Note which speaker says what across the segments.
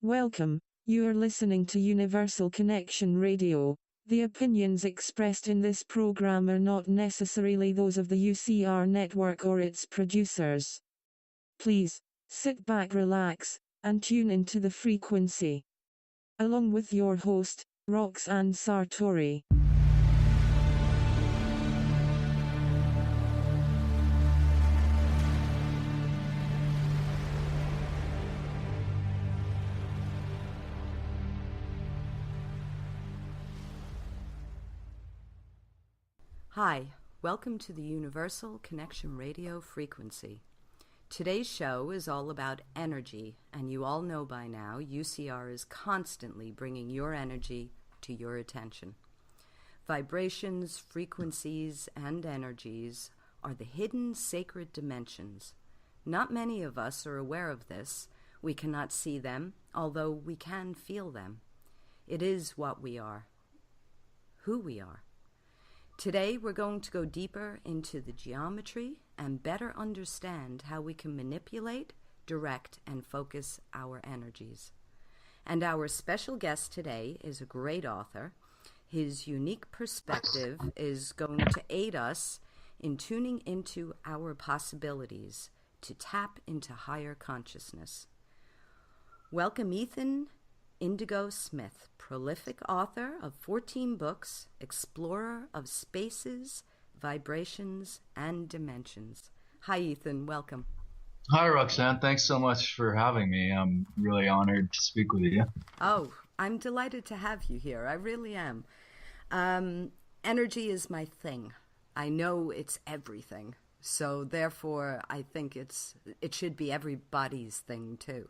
Speaker 1: Welcome. You are listening to Universal Connection Radio. The opinions expressed in this program are not necessarily those of the UCR network or its producers. Please, sit back, relax, and tune into the frequency. Along with your host, Roxanne Sartori.
Speaker 2: Hi, welcome to the Universal Connection Radio frequency. Today's show is all about energy, and you all know by now UCR is constantly bringing your energy to your attention. Vibrations, frequencies, and energies are the hidden sacred dimensions. Not many of us are aware of this. We cannot see them, although we can feel them. It is what we are, who we are. Today, we're going to go deeper into the geometry and better understand how we can manipulate, direct, and focus our energies. And our special guest today is a great author. His unique perspective is going to aid us in tuning into our possibilities to tap into higher consciousness. Welcome, Ethan Indigo Smith, prolific author of 14 books, explorer of spaces, vibrations, and dimensions. Hi, Ethan. Welcome.
Speaker 3: Hi, Roxanne. Thanks so much for having me. I'm really honored to speak with you.
Speaker 2: Oh, I'm delighted to have you here. I really am. Energy is my thing. I know it's everything. So therefore, I think it should be everybody's thing too.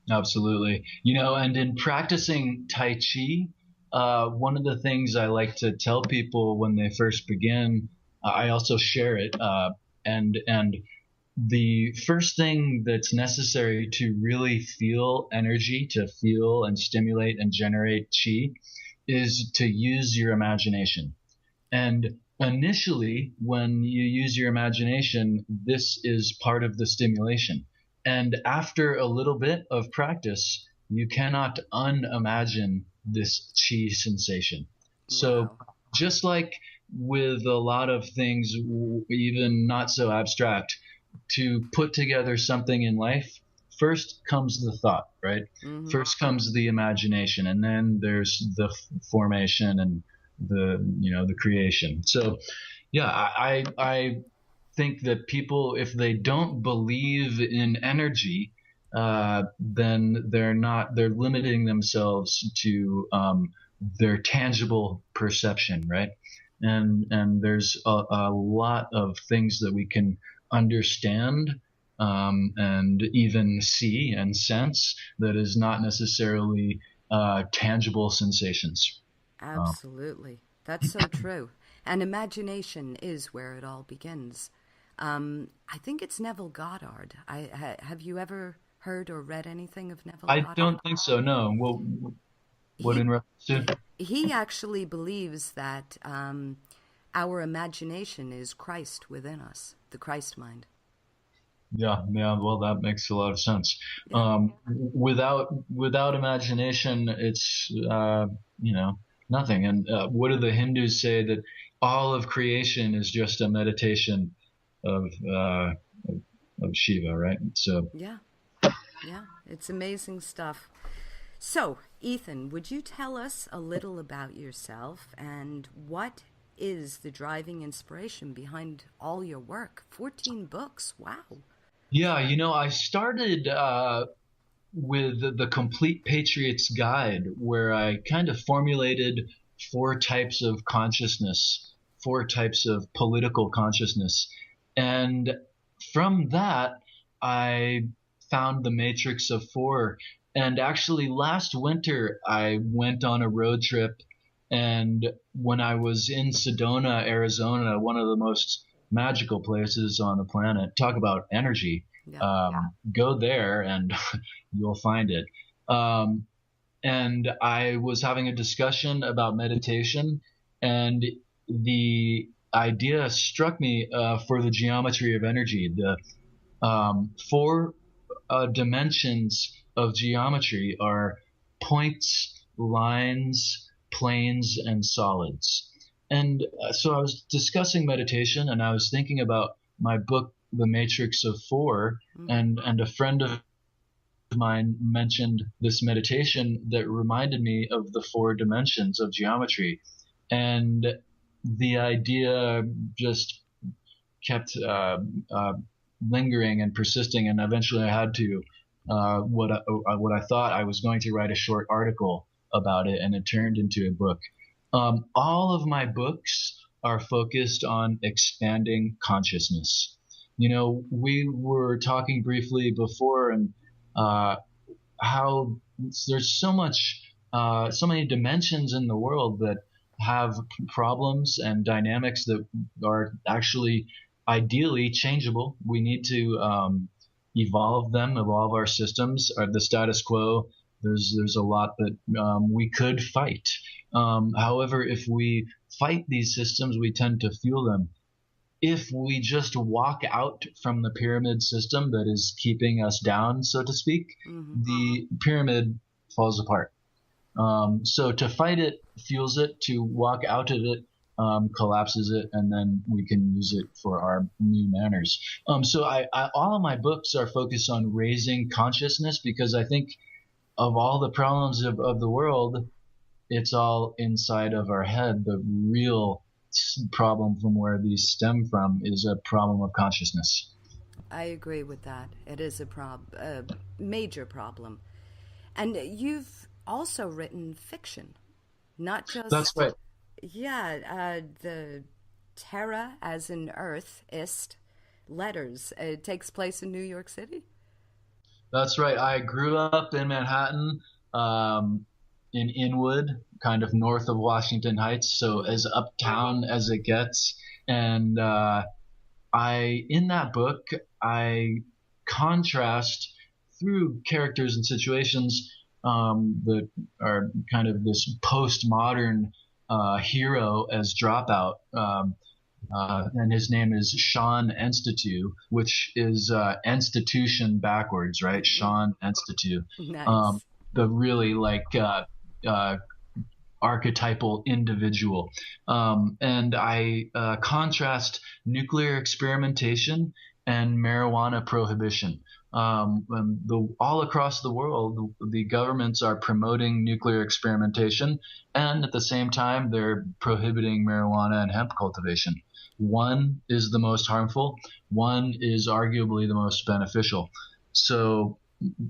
Speaker 3: Absolutely. And in practicing Tai Chi, one of the things I like to tell people when they first begin, I also share it. And the first thing that's necessary to really feel energy, to feel and stimulate and generate chi, is to use your imagination. And initially, when you use your imagination, this is part of the stimulation. And after a little bit of practice, you cannot unimagine this chi sensation. So just like with a lot of things, even not so abstract, to put together something in life, first comes the thought, right? Mm-hmm. First comes the imagination, and then there's the formation and the creation. So yeah, I think that people, if they don't believe in energy, then they're limiting themselves to their tangible perception, right? And there's a lot of things that we can understand and even see and sense that is not necessarily tangible sensations.
Speaker 2: Absolutely. That's so true. And imagination is where it all begins. I think it's Neville Goddard. Have you ever heard or read anything of Neville Goddard?
Speaker 3: I don't think so, no. Well, what in reference to?
Speaker 2: He actually believes that our imagination is Christ within us, the Christ mind.
Speaker 3: Yeah, well, that makes a lot of sense. Without imagination, it's, nothing. And what do the Hindus say? That all of creation is just a meditation of Shiva, right? So
Speaker 2: yeah, it's amazing stuff. So, Ethan, would you tell us a little about yourself and what is the driving inspiration behind all your work? 14 books, wow.
Speaker 3: Yeah, I started with the Complete Patriot's Guide, where I kind of formulated 4 types of consciousness, 4 types of political consciousness. And from that, I found the Matrix of 4. And actually, last winter, I went on a road trip. And when I was in Sedona, Arizona, one of the most magical places on the planet, talk about energy, go there and you'll find it. And I was having a discussion about meditation, and the idea struck me for the geometry of energy, the 4 dimensions of geometry are points, lines, planes, and solids. And so I was discussing meditation, and I was thinking about my book, The Matrix of Four, and a friend of mine mentioned this meditation that reminded me of the four dimensions of geometry. And the idea just kept lingering and persisting, and eventually I had to what I thought I was going to write a short article about it, and it turned into a book. All of my books are focused on expanding consciousness. We were talking briefly before, and how there's so many dimensions in the world that have problems and dynamics that are actually ideally changeable. We need to evolve our systems. The status quo, there's a lot that we could fight. However, if we fight these systems, we tend to fuel them. If we just walk out from the pyramid system that is keeping us down, so to speak, the pyramid falls apart. So to fight it fuels it, to walk out of it collapses it, and then we can use it for our new manners. So all of my books are focused on raising consciousness, because I think of all the problems of the world, it's all inside of our head. The real problem from where these stem from is a problem of consciousness.
Speaker 2: I agree with that. It is a major problem. And you've also written fiction, not just...
Speaker 3: That's right.
Speaker 2: Yeah, the Terra as in Earth, ist, letters. It takes place in New York City?
Speaker 3: That's right. I grew up in Manhattan, in Inwood, kind of north of Washington Heights, so as uptown as it gets. And in that book, I contrast through characters and situations that are kind of this postmodern hero as Dropout. And his name is Sean Institute, which is institution backwards, right? Sean Institute.
Speaker 2: Nice.
Speaker 3: The really archetypal individual. And I contrast nuclear experimentation and marijuana prohibition. All across the world, the governments are promoting nuclear experimentation, and at the same time, they're prohibiting marijuana and hemp cultivation. One is the most harmful. One is arguably the most beneficial. So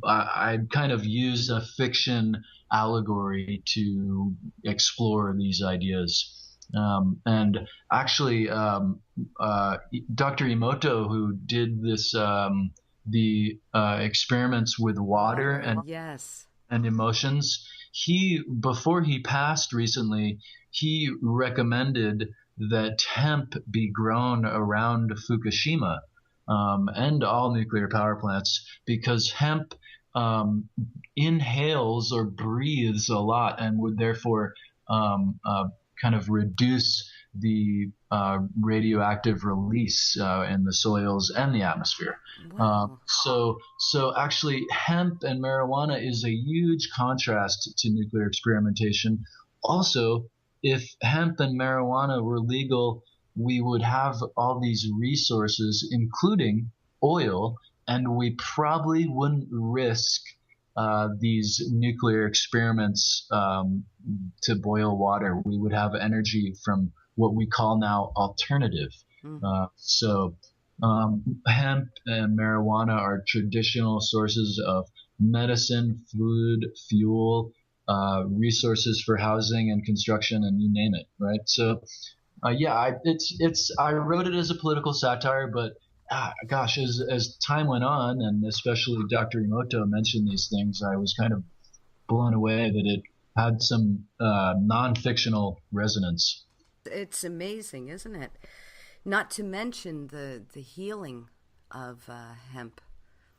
Speaker 3: I kind of use a fiction allegory to explore these ideas. And actually, Dr. Emoto, who did this, the experiments with water and emotions, before he passed recently, he recommended that hemp be grown around Fukushima and all nuclear power plants, because hemp inhales or breathes a lot and would therefore kind of reduce the radioactive release in the soils and the atmosphere.
Speaker 2: Wow.
Speaker 3: So actually, hemp and marijuana is a huge contrast to nuclear experimentation. Also, if hemp and marijuana were legal, we would have all these resources, including oil, and we probably wouldn't risk these nuclear experiments to boil water. We would have energy from what we call now alternative. So hemp and marijuana are traditional sources of medicine, food, fuel, resources for housing and construction, and you name it, right? So I wrote it as a political satire, but gosh, as time went on, and especially Dr. Emoto mentioned these things, I was kind of blown away that it had some non-fictional resonance.
Speaker 2: It's amazing, isn't it? Not to mention the healing of hemp.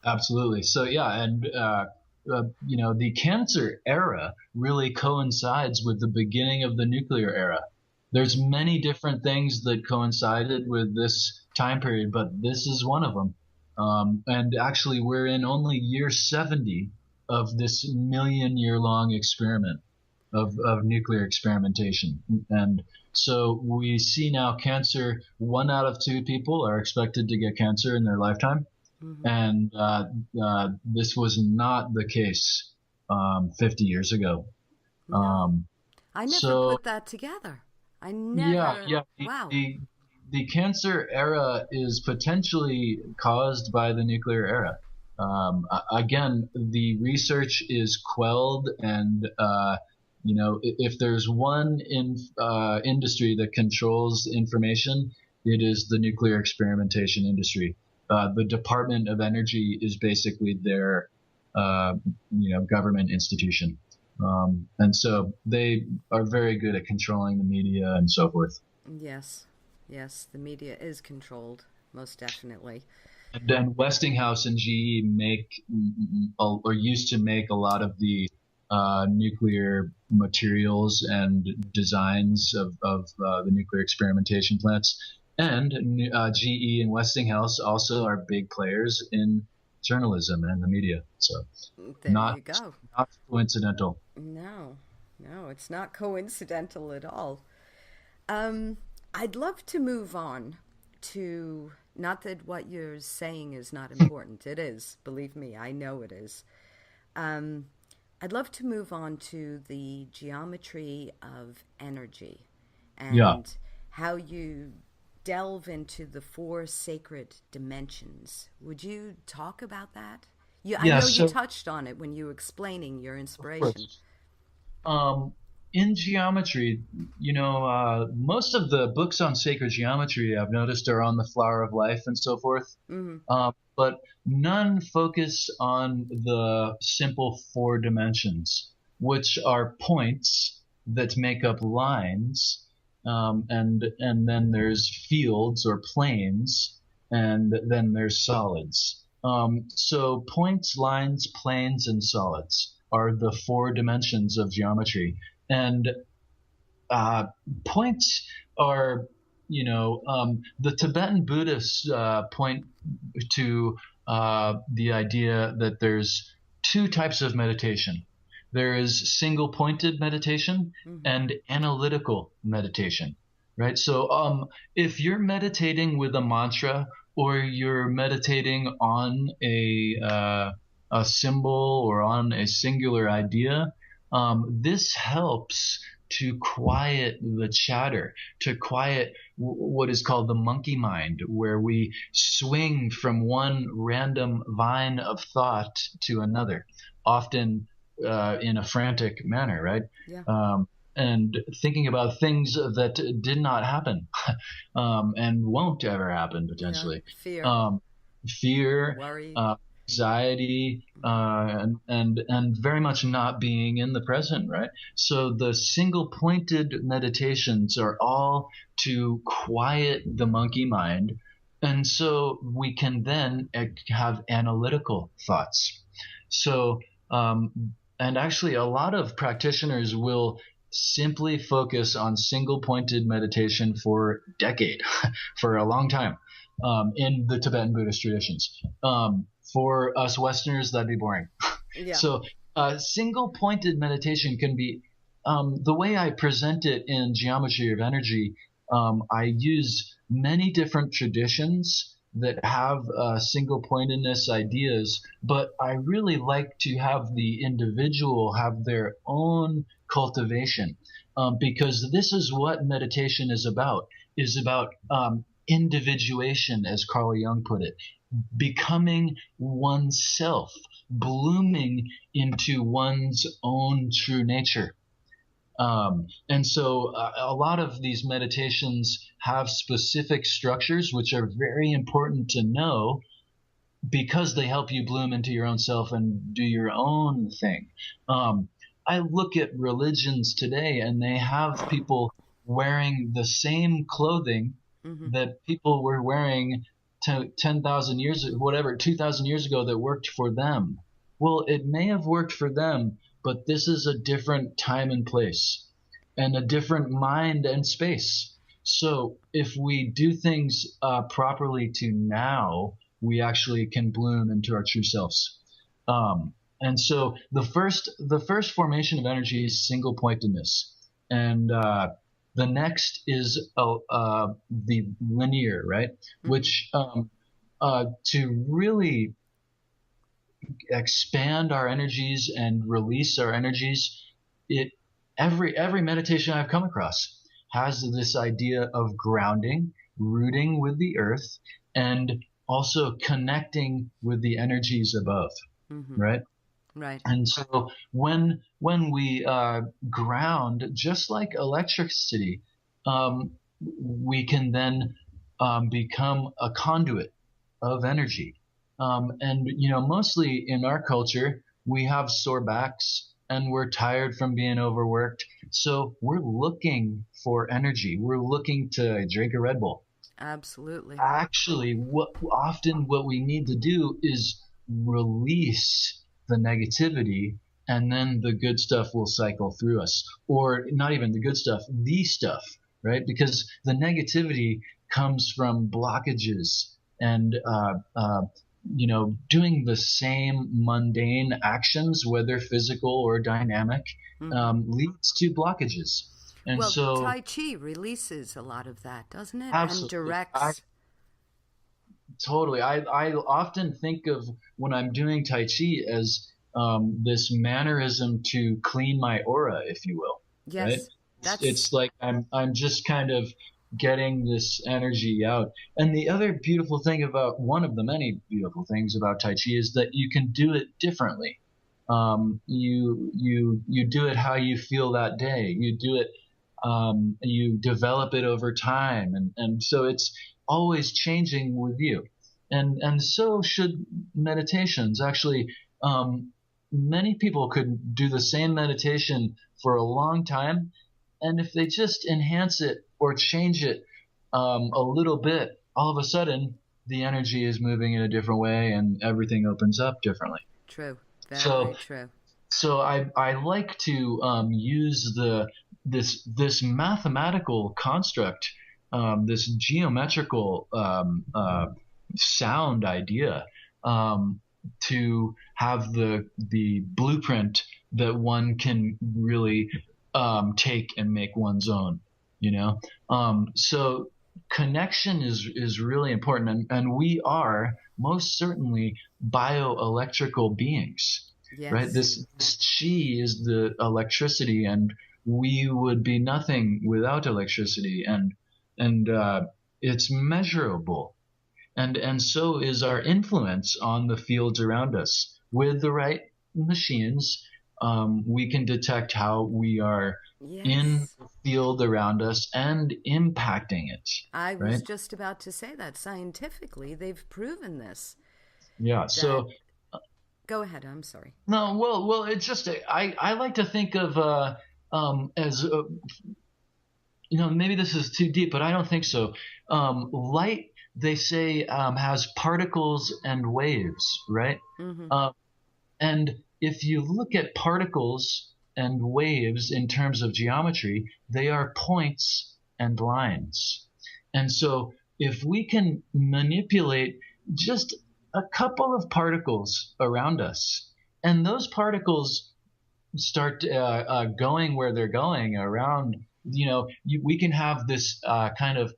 Speaker 3: Absolutely. So and the cancer era really coincides with the beginning of the nuclear era. There's many different things that coincided with this time period, but this is one of them. And actually, we're in only year 70 of this million-year-long experiment of nuclear experimentation. And so we see now cancer, 1 out of 2 people are expected to get cancer in their lifetime.
Speaker 2: Mm-hmm.
Speaker 3: And this was not the case 50 years ago.
Speaker 2: No. I never put that together. I never.
Speaker 3: Yeah.
Speaker 2: Wow.
Speaker 3: The cancer era is potentially caused by the nuclear era. Again, the research is quelled, and if there's one industry that controls information, it is the nuclear experimentation industry. The Department of Energy is basically their government institution. And so they are very good at controlling the media and so forth.
Speaker 2: Yes, the media is controlled, most definitely.
Speaker 3: And then Westinghouse and GE make, or used to make, a lot of the nuclear materials and designs of the nuclear experimentation plants. And GE and Westinghouse also are big players in journalism and the media. So
Speaker 2: there you go.
Speaker 3: Not coincidental.
Speaker 2: No, it's not coincidental at all. I'd love to move on to, not that what you're saying is not important. It is. Believe me, I know it is. I'd love to move on to the geometry of energy and how you delve into the 4 sacred dimensions. Would you talk about that? I know you touched on it when you were explaining your inspiration.
Speaker 3: In geometry, most of the books on sacred geometry I've noticed are on the flower of life and so forth. Mm-hmm. But none focus on the simple 4 dimensions, which are points that make up lines. And then there's fields or planes, and then there's solids. So points, lines, planes, and solids are the 4 dimensions of geometry. And points are, the Tibetan Buddhists point to the idea that there's 2 types of meditation. There is single-pointed meditation and analytical meditation, right? So if you're meditating with a mantra, or you're meditating on a symbol or on a singular idea, this helps to quiet the chatter, to quiet what is called the monkey mind, where we swing from one random vine of thought to another, often in a frantic manner, right?
Speaker 2: Yeah.
Speaker 3: And thinking about things that did not happen and won't ever happen potentially.
Speaker 2: Yeah.
Speaker 3: Fear,
Speaker 2: worry,
Speaker 3: anxiety, and very much not being in the present, right? So the single-pointed meditations are all to quiet the monkey mind, and so we can then have analytical thoughts. So and actually, a lot of practitioners will simply focus on single-pointed meditation for a decade, for a long time, in the Tibetan Buddhist traditions. For us Westerners, that'd be boring.
Speaker 2: Yeah.
Speaker 3: So single-pointed meditation can be, the way I present it in Geometry of Energy, I use many different traditions that have single-pointedness ideas, but I really like to have the individual have their own cultivation, because this is what meditation is about individuation, as Carl Jung put it, becoming oneself, blooming into one's own true nature. And so a lot of these meditations have specific structures which are very important to know, because they help you bloom into your own self and do your own thing. I look at religions today, and they have people wearing the same clothing that people were wearing 10,000 years, 2,000 years ago, that worked for them. Well, it may have worked for them, but this is a different time and place and a different mind and space. So if we do things properly to now, we actually can bloom into our true selves. And so the first formation of energy is single pointedness, and the next is the linear, right? Which to really expand our energies and release our energies, it every meditation I've come across has this idea of grounding, rooting with the earth, and also connecting with the energies above, right?
Speaker 2: Right.
Speaker 3: And so when we ground, just like electricity, we can then become a conduit of energy. And mostly in our culture, we have sore backs and we're tired from being overworked. So we're looking for energy. We're looking to drink a Red Bull.
Speaker 2: Absolutely.
Speaker 3: Actually, what we need to do is release the negativity, and then the good stuff will cycle through us. Or not even the good stuff, the stuff, right? Because the negativity comes from blockages and doing the same mundane actions, whether physical or dynamic, leads to blockages. And
Speaker 2: well,
Speaker 3: so
Speaker 2: Tai Chi releases a lot of that, doesn't it?
Speaker 3: absolutely,
Speaker 2: And directs.
Speaker 3: Totally. I often think of when I'm doing Tai Chi as this mannerism to clean my aura, if you will.
Speaker 2: Yes.
Speaker 3: Right? It's like I'm just kind of getting this energy out. And the other beautiful thing about one of the many beautiful things about Tai Chi is that you can do it differently. You do it how you feel that day. You do it. You develop it over time, and so it's always changing with you, and so should meditations. Actually, many people could do the same meditation for a long time, and if they just enhance it or change it a little bit, all of a sudden the energy is moving in a different way, and everything opens up differently.
Speaker 2: True. Very true.
Speaker 3: So I like to use this mathematical construct, this geometrical sound idea, to have the blueprint that one can really take and make one's own. So connection is really important, and we are most certainly bioelectrical beings.
Speaker 2: Yes.
Speaker 3: Right? This chi is the electricity, and we would be nothing without electricity, and it's measurable, and so is our influence on the fields around us. With the right machines, we can detect how we are in the field around us and impacting it.
Speaker 2: I was just about to say that scientifically they've proven this.
Speaker 3: Yeah. So.
Speaker 2: Go ahead. I'm sorry.
Speaker 3: No, well, it's just I like to think of as maybe this is too deep, but I don't think so. Light, they say, has particles and waves, right? And if you look at particles and waves in terms of geometry, they are points and lines. And so if we can manipulate just a couple of particles around us, and those particles start going where they're going around, we can have this kind of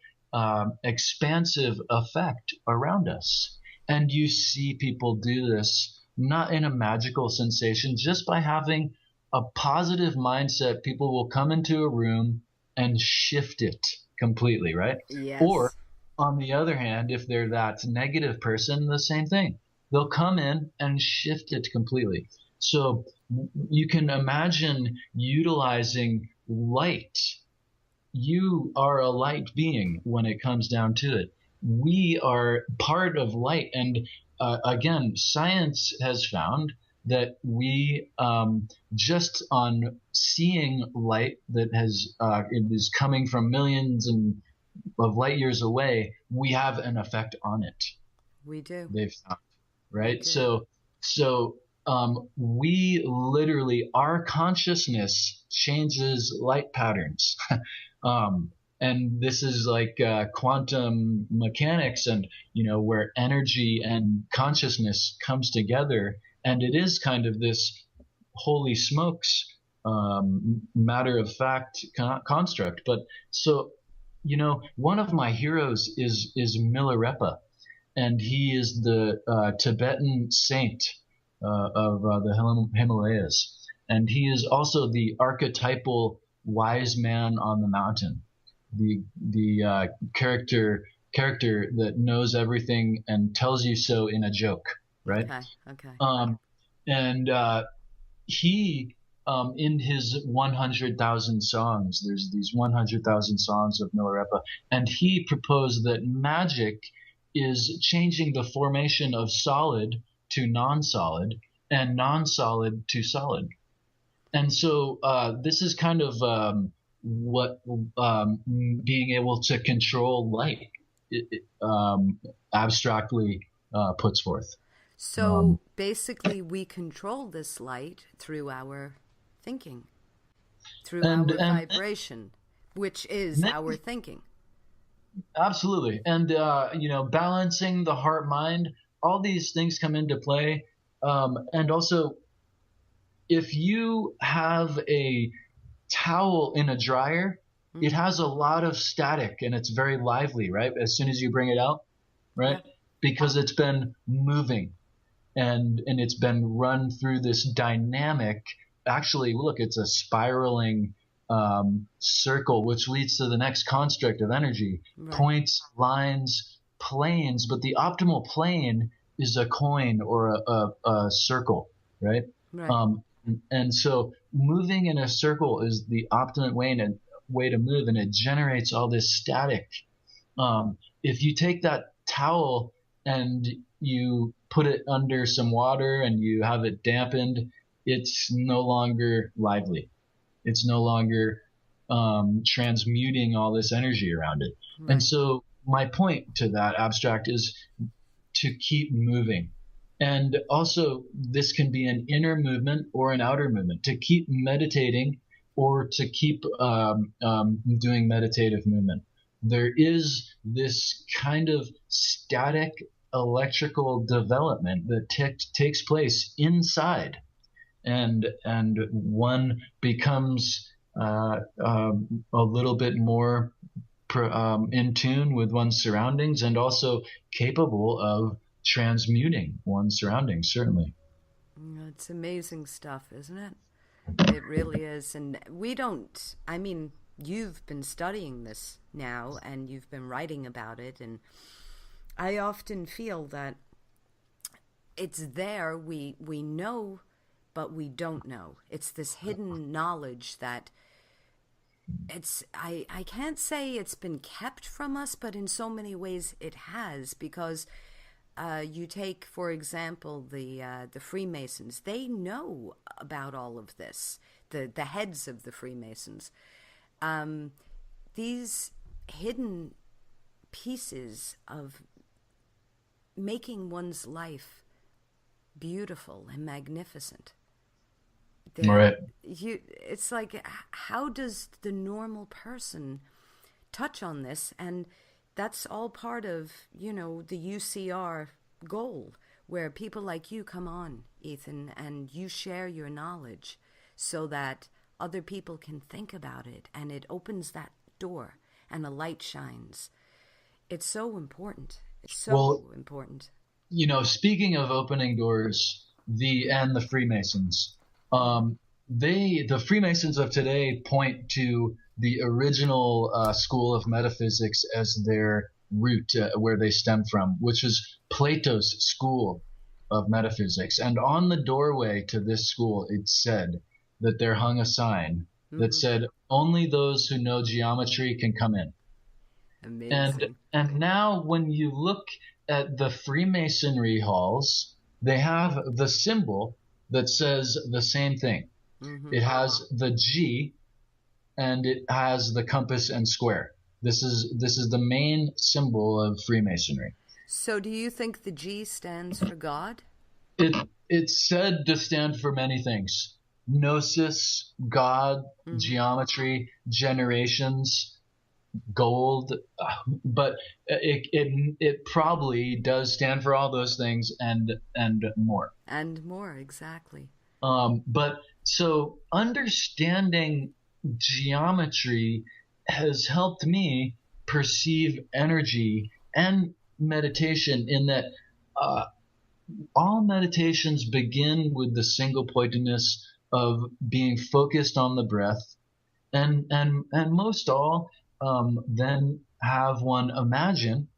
Speaker 3: expansive effect around us. And you see people do this not in a magical sensation, just by having a positive mindset. People will come into a room and shift it completely, right?
Speaker 2: Yes.
Speaker 3: Or on the other hand, if they're that negative person, the same thing. They'll come in and shift it completely. So you can imagine utilizing light. You are a light being when it comes down to it. We are part of light. And again, science has found that we just on seeing light that it is coming from millions of light years away, we have an effect on it.
Speaker 2: We do.
Speaker 3: They've found, right? So we literally, our consciousness changes light patterns. And this is like quantum mechanics, and where energy and consciousness comes together And it is kind of this holy smokes matter of fact construct. But so, one of my heroes is Milarepa, and he is the Tibetan saint of the Himalayas, and he is also the archetypal wise man on the mountain, the character that knows everything and tells you so in a joke, right?
Speaker 2: Okay.
Speaker 3: And he, in his 100,000 songs, there's these 100,000 songs of Milarepa, and he proposed that magic is changing the formation of solid to non-solid and non-solid to solid. And so this is kind of what being able to control light abstractly puts forth.
Speaker 2: So basically we control this light through our thinking, through our vibration, which is our thinking.
Speaker 3: Absolutely. And, balancing the heart mind, all these things come into play. And also, if you have a towel in a dryer, it has a lot of static and it's very lively, right? As soon as you bring it out, right? Yeah. Because it's been moving and it's been run through this dynamic. Actually, look, it's a spiraling circle, which leads to the next construct of energy, right. Points, lines, planes, but the optimal plane is a coin or a circle, right? And so moving in a circle is the optimum way to move, and it generates all this static. If you take that towel and you put it under some water and you have it dampened, it's no longer lively. It's no longer transmuting all this energy around it. Right. And so my point to that abstract is to keep moving. And also this can be an inner movement or an outer movement, to keep meditating or to keep doing meditative movement. There is this kind of static electrical development that takes place inside. And one becomes a little bit more in tune with one's surroundings and also capable of transmuting one's surroundings, certainly.
Speaker 2: It's amazing stuff, isn't it? It really is. And you've been studying this now and you've been writing about it, and I often feel that it's there. We know, but we don't know. It's this hidden knowledge that I can't say it's been kept from us, but in so many ways it has, because you take, for example, the Freemasons. They know about all of this, the heads of the Freemasons. These hidden pieces of making one's life beautiful and magnificent.
Speaker 3: Right.
Speaker 2: It's like, how does the normal person touch on this? And that's all part of, the UCR goal, where people like you come on, Ethan, and you share your knowledge so that other people can think about it, and it opens that door and a light shines. It's so important. It's so important.
Speaker 3: Speaking of opening doors, the Freemasons, the Freemasons of today point to the original school of metaphysics as their root, where they stem from, which is Plato's school of metaphysics. And on the doorway to this school, it said that there hung a sign that said, only those who know geometry can come in.
Speaker 2: Amazing.
Speaker 3: And now when you look at the Freemasonry halls, they have the symbol that says the same thing. It has the G, and it has the compass and square. This is the main symbol of Freemasonry.
Speaker 2: So do you think the G stands for God?
Speaker 3: It's said to stand for many things. Gnosis, God, geometry, generations. gold, but it probably does stand for all those things and more.
Speaker 2: And more, exactly.
Speaker 3: But so understanding geometry has helped me perceive energy and meditation in that all meditations begin with the single pointedness of being focused on the breath, and most all then have one imagine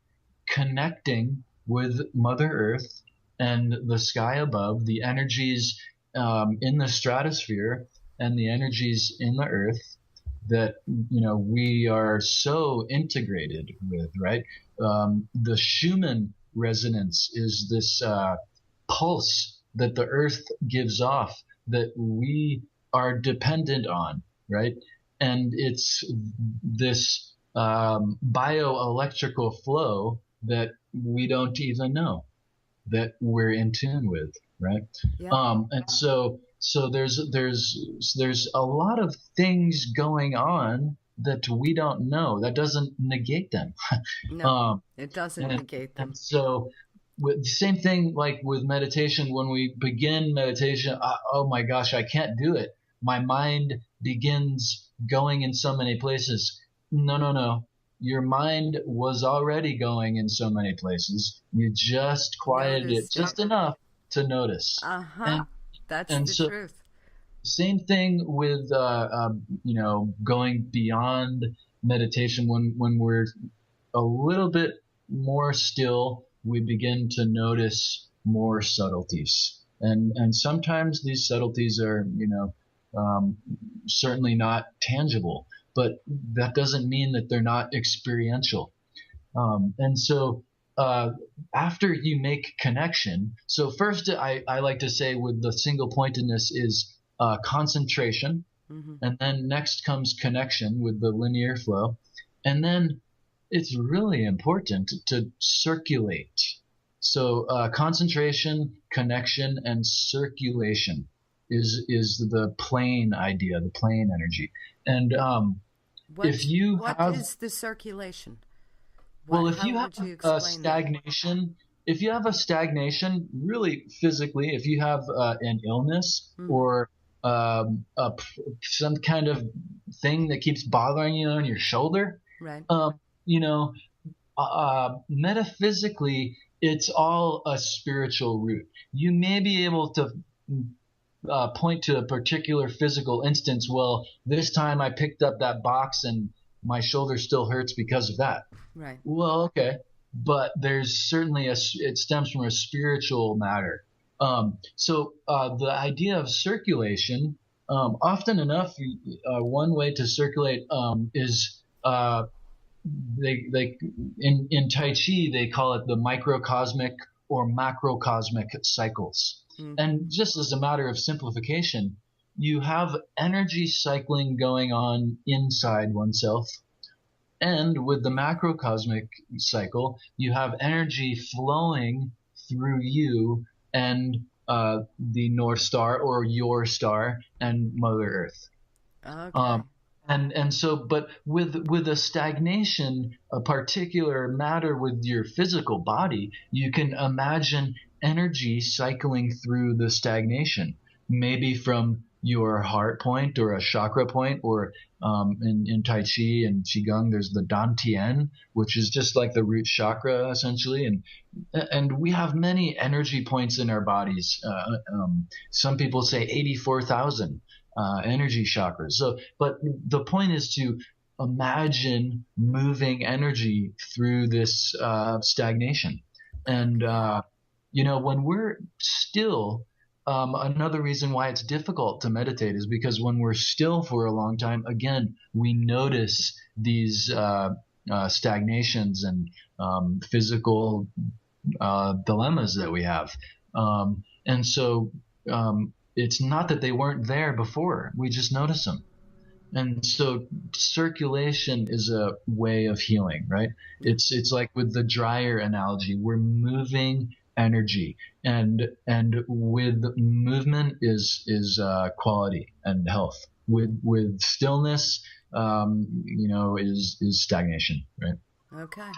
Speaker 3: connecting with Mother Earth and the sky above, the energies in the stratosphere and the energies in the Earth that we are so integrated with, right? The Schumann resonance is this pulse that the Earth gives off that we are dependent on, right? And it's this bioelectrical flow that we don't even know that we're in tune with, right?
Speaker 2: Yeah.
Speaker 3: And so there's a lot of things going on that we don't know. That doesn't negate them.
Speaker 2: No, it doesn't negate them.
Speaker 3: And so with the same thing like with meditation, when we begin meditation, oh my gosh, I can't do it. My mind begins going in so many places. No. Your mind was already going in so many places. You just quieted it just enough to notice.
Speaker 2: That's the truth.
Speaker 3: Same thing with going beyond meditation. When we're a little bit more still, we begin to notice more subtleties, and sometimes these subtleties are certainly not tangible, but that doesn't mean that they're not experiential. And so after you make connection, so first I like to say with the single pointedness is concentration, and then next comes connection with the linear flow, and then it's really important to circulate. So concentration, connection, and circulation is the plane idea, the plane energy. And
Speaker 2: what is the circulation?
Speaker 3: If you have a stagnation, really physically, if you have an illness or some kind of thing that keeps bothering you on your shoulder,
Speaker 2: right?
Speaker 3: Metaphysically, it's all a spiritual root. You may be able to point to a particular physical instance. Well, this time I picked up that box and my shoulder still hurts because of that.
Speaker 2: Right.
Speaker 3: Well, okay. But there's certainly it stems from a spiritual matter. So the idea of circulation, often enough, one way to circulate is they in Tai Chi they call it the microcosmic or macrocosmic cycles. And just as a matter of simplification, you have energy cycling going on inside oneself. And with the macrocosmic cycle, you have energy flowing through you and the North Star or your star and Mother Earth.
Speaker 2: Okay.
Speaker 3: And so, but with a stagnation, a particular matter with your physical body, you can imagine energy cycling through the stagnation, maybe from your heart point or a chakra point, or in Tai Chi and Qigong, there's the Dantian, which is just like the root chakra essentially. And we have many energy points in our bodies. Some people say 84,000 energy chakras. So, but the point is to imagine moving energy through this stagnation. And, when we're still, another reason why it's difficult to meditate is because when we're still for a long time, again, we notice these stagnations and physical dilemmas that we have. And so it's not that they weren't there before. We just notice them. And so circulation is a way of healing, right? It's like with the dryer analogy, we're moving energy, and with movement is quality and health. With stillness, is stagnation, right?
Speaker 2: Okay.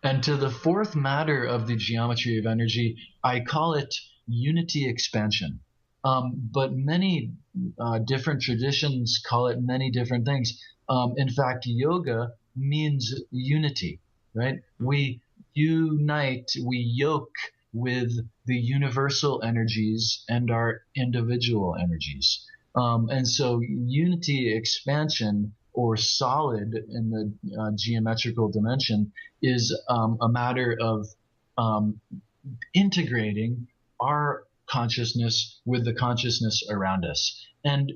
Speaker 3: And to the fourth matter of the geometry of energy, I call it unity expansion. But many different traditions call it many different things. In fact, yoga means unity, right? We unite, we yoke with the universal energies and our individual energies. And so unity expansion, or solid in the geometrical dimension, is a matter of integrating our consciousness with the consciousness around us. And,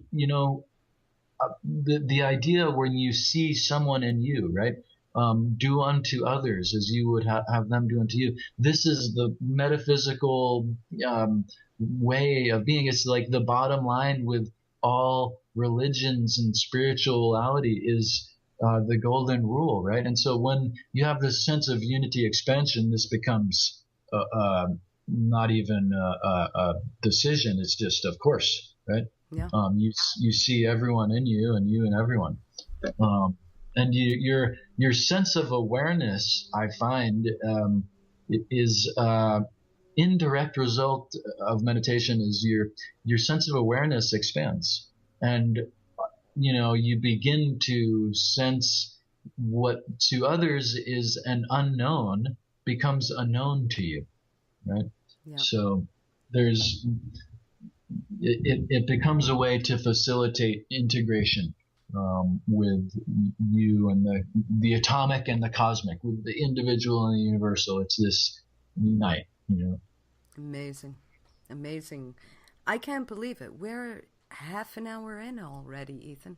Speaker 3: the idea when you see someone in you, right? Do unto others as you would have them do unto you. This is the metaphysical way of being. It's like the bottom line with all religions and spirituality is the golden rule, right? And so when you have this sense of unity expansion, this becomes not even a decision. It's just, of course, right?
Speaker 2: Yeah.
Speaker 3: You see everyone in you, and you in everyone. And your sense of awareness, I find, is indirect result of meditation is your sense of awareness expands, and you begin to sense what to others is an unknown becomes a known to you, right?
Speaker 2: Yeah.
Speaker 3: So it becomes a way to facilitate integration with you and the atomic and the cosmic, with the individual and the universal. It's this unite,
Speaker 2: Amazing. I can't believe it. We're half an hour in already, Ethan.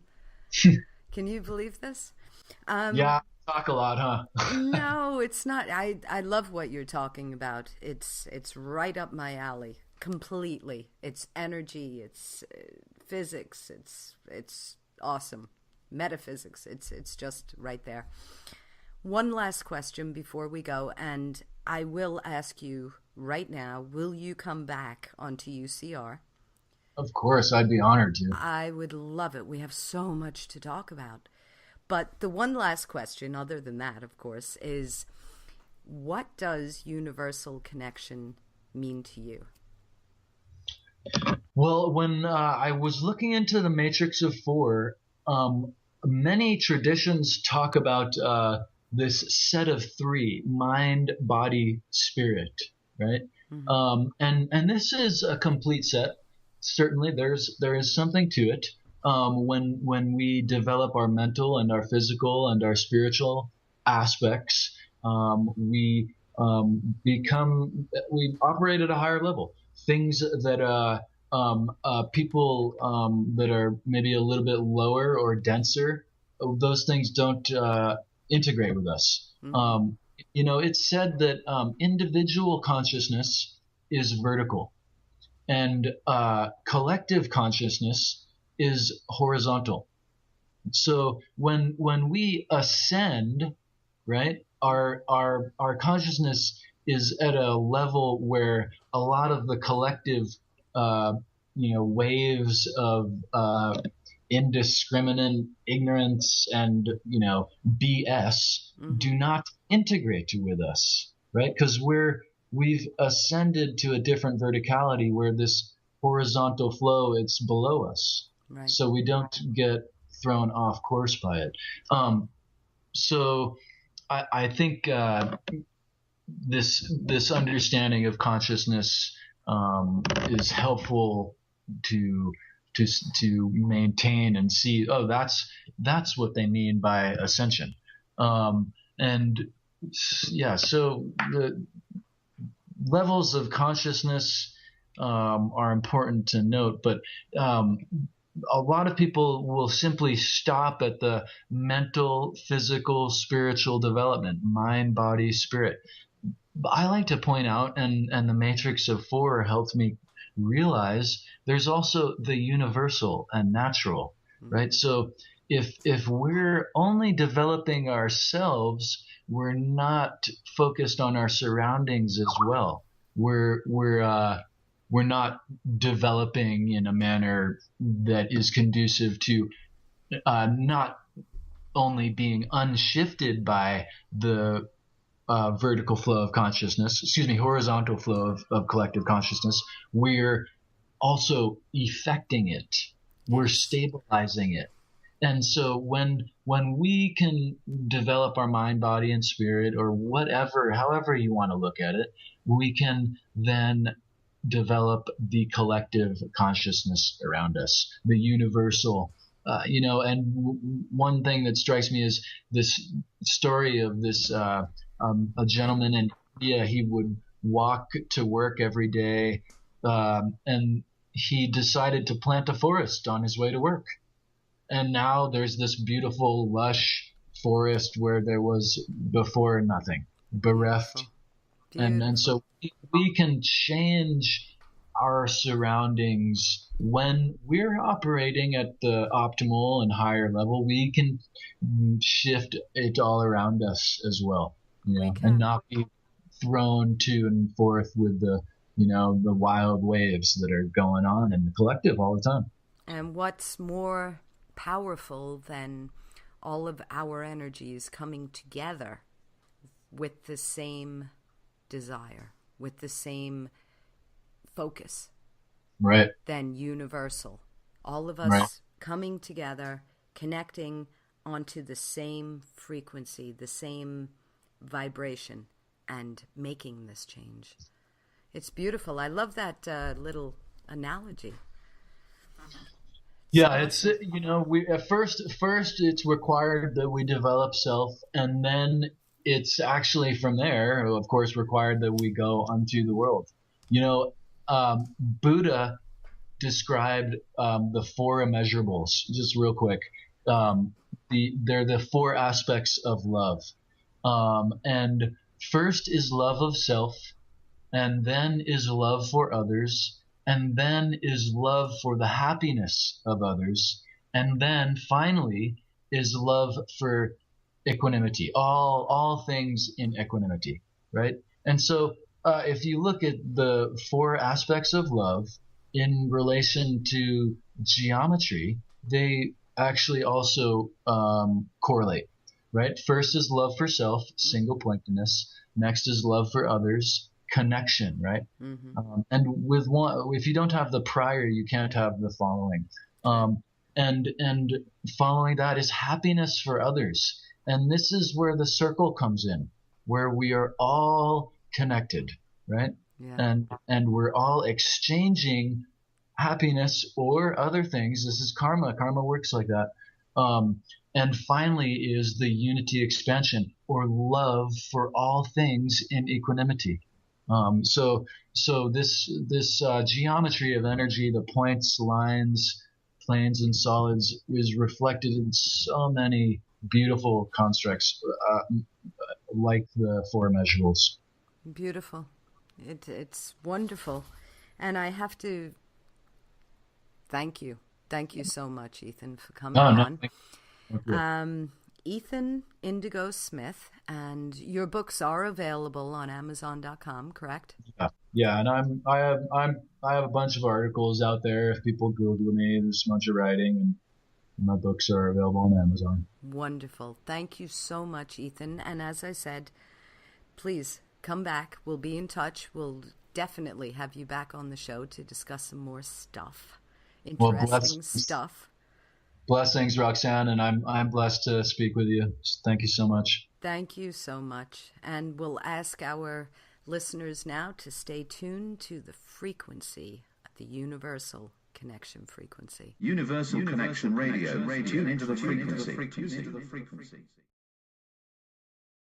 Speaker 2: Can you believe this?
Speaker 3: Yeah, talk a lot, huh?
Speaker 2: No, it's not. I love what you're talking about. It's right up my alley. Completely. It's energy, it's physics, it's awesome. Metaphysics, it's just right there. One last question before we go, and I will ask you right now, will you come back onto UCR?
Speaker 3: Of course, I'd be honored to.
Speaker 2: I would love it. We have so much to talk about. But the one last question, other than that, of course, is what does universal connection mean to you?
Speaker 3: Well, when I was looking into the Matrix of Four, many traditions talk about this set of three: mind, body, spirit, right? Mm-hmm. And this is a complete set. Certainly, there is something to it. When we develop our mental and our physical and our spiritual aspects, we operate at a higher level. Things that people that are maybe a little bit lower or denser, those things don't integrate with us. Mm-hmm. It's said that individual consciousness is vertical, and collective consciousness is horizontal. So when we ascend, right, our consciousness is at a level where a lot of the collective, waves of indiscriminate ignorance and, BS do not integrate with us, right? Because we've ascended to a different verticality where this horizontal flow, it's below us. Right. So we don't get thrown off course by it. So I think this understanding of consciousness is helpful to maintain and see. Oh, that's what they mean by ascension. And yeah, so the levels of consciousness are important to note, but a lot of people will simply stop at the mental, physical, spiritual development, mind, body, spirit. But I like to point out, and the Matrix of Four helped me realize, there's also the universal and natural, right? So if we're only developing ourselves, we're not focused on our surroundings as well. We're not developing in a manner that is conducive to not only being unshifted by the vertical flow of consciousness, horizontal flow of collective consciousness, we're also effecting it. We're stabilizing it. And so when we can develop our mind, body, and spirit, or whatever, however you want to look at it, we can then develop the collective consciousness around us, the universal. And one thing that strikes me is this story of this a gentleman in India. He would walk to work every day, and he decided to plant a forest on his way to work. And now there's this beautiful, lush forest where there was before nothing, bereft.
Speaker 2: Beautiful.
Speaker 3: And so we can change our surroundings when we're operating at the optimal and higher level. We can shift it all around us as well, and not be thrown to and forth with the wild waves that are going on in the collective all the time.
Speaker 2: And what's more powerful than all of our energies coming together with the same desire, with the same focus,
Speaker 3: right?
Speaker 2: Than universal. All of us
Speaker 3: right.
Speaker 2: coming together, connecting onto the same frequency, the same vibration, and making this change. It's beautiful. I love that little analogy.
Speaker 3: Yeah, it's we at first it's required that we develop self, and then it's actually from there, of course, required that we go unto the world. Buddha described the four immeasurables. Just real quick, they're the four aspects of love, and first is love of self, and then is love for others, and then is love for the happiness of others, and then finally is love for equanimity, all things in equanimity, right? And so if you look at the four aspects of love in relation to geometry, they actually also correlate, right? First is love for self, single pointedness. Next is love for others, connection, right?
Speaker 2: Mm-hmm.
Speaker 3: And with one, if you don't have the prior, you can't have the following. And following that is happiness for others. And this is where the circle comes in, where we are all connected, right?
Speaker 2: Yeah.
Speaker 3: And we're all exchanging happiness or other things. This is karma. Karma works like that. And finally is the unity expansion, or love for all things in equanimity. So this geometry of energy, the points, lines, planes, and solids, is reflected in so many beautiful constructs, like the four immeasurables.
Speaker 2: Beautiful. It's wonderful. And I have to thank you. Thank you so much, Ethan, for coming on. Ethan Indigo Smith, and your books are available on Amazon.com, correct?
Speaker 3: Yeah, and I have a bunch of articles out there. If people Google me, there's a bunch of writing, and my books are available on Amazon.
Speaker 2: Wonderful. Thank you so much, Ethan. And as I said, please come back. We'll be in touch. We'll definitely have you back on the show to discuss some more stuff. Interesting stuff.
Speaker 3: Blessings, Roxanne, and I'm blessed to speak with you. Thank you so much.
Speaker 2: Thank you so much. And we'll ask our listeners now to stay tuned to the frequency of the Universal Connection frequency.
Speaker 4: Universal Connection Radio. Tune into the frequency.